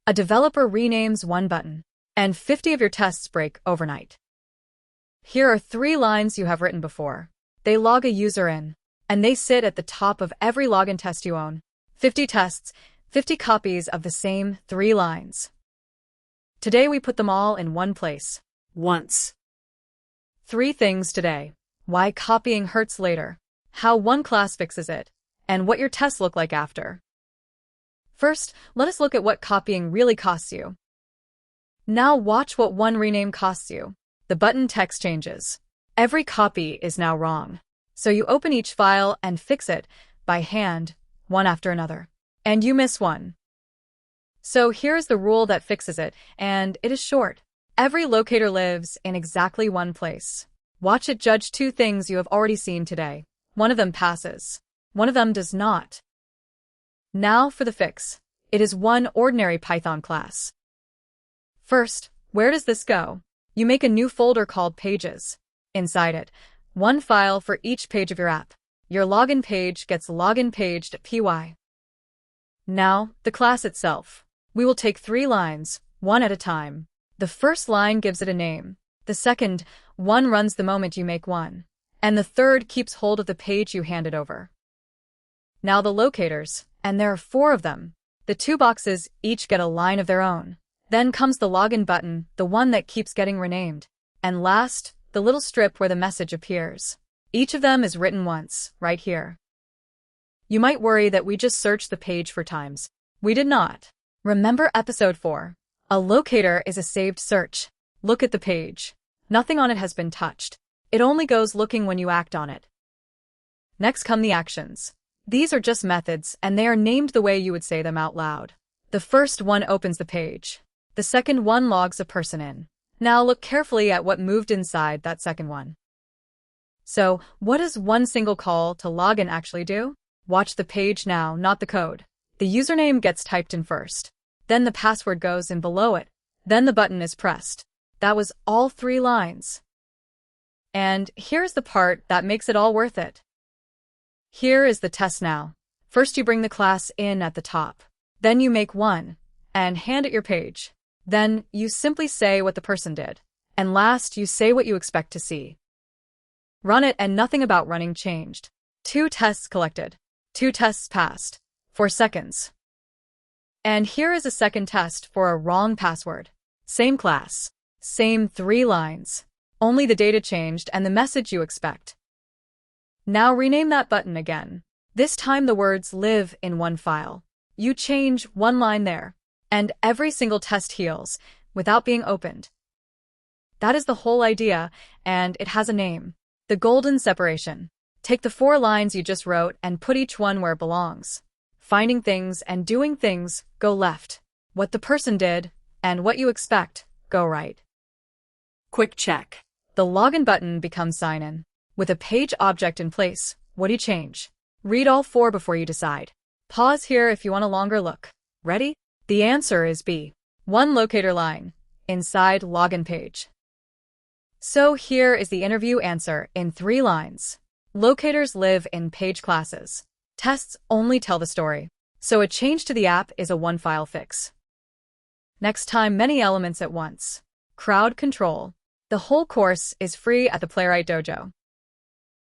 A developer renames one button, and 50 of your tests break overnight. Here are 3 lines you have written before. They log a user in, and they sit at the top of every login test you own. 50 tests, 50 copies of the same 3 lines. Today we put them all in one place. Once. 3 things today. Why copying hurts later. How one class fixes it. And what your tests look like after. First, let us look at what copying really costs you. Now watch what one rename costs you. The button text changes. Every copy is now wrong. So you open each file and fix it by hand, one after another. And you miss one. So here's the rule that fixes it, and it is short. Every locator lives in exactly one place. Watch it judge 2 things you have already seen today. One of them passes. One of them does not. Now for the fix. It is one ordinary Python class. First, where does this go? You make a new folder called Pages. Inside it, one file for each page of your app. Your login page gets login-page.py. Now, the class itself. We will take 3 lines, one at a time. The first line gives it a name. The second one runs the moment you make one. And the third keeps hold of the page you handed over. Now the locators, and there are 4 of them. The 2 boxes each get a line of their own. Then comes the login button, the one that keeps getting renamed. And last, the little strip where the message appears. Each of them is written once, right here. You might worry that we just searched the page for times. We did not. Remember episode 4. A locator is a saved search. Look at the page. Nothing on it has been touched. It only goes looking when you act on it. Next come the actions. These are just methods, and they are named the way you would say them out loud. The first one opens the page. The second one logs a person in. Now look carefully at what moved inside that second one. So, what does one single call to login actually do? Watch the page now, not the code. The username gets typed in first. Then the password goes in below it. Then the button is pressed. That was all 3 lines. And here's the part that makes it all worth it. Here is the test now. First you bring the class in at the top. Then you make one, and hand it your page. Then you simply say what the person did. And last you say what you expect to see. Run it and nothing about running changed. 2 tests collected. 2 tests passed. 4 seconds. And here is a second test for a wrong password. Same class. Same 3 lines. Only the data changed and the message you expect. Now rename that button again. This time the words live in one file. You change 1 line there. And every single test heals, without being opened. That is the whole idea, and it has a name. The golden separation. Take the 4 lines you just wrote and put each one where it belongs. Finding things and doing things go left. What the person did, and what you expect, go right. Quick check. The login button becomes sign-in. With a page object in place, what do you change? Read all 4 before you decide. Pause here if you want a longer look. Ready? The answer is B. 1 locator line, inside login page. So here is the interview answer in 3 lines. Locators live in page classes. Tests only tell the story. So a change to the app is a one-file fix. Next time, many elements at once. Crowd control. The whole course is free at the Playwright Dojo.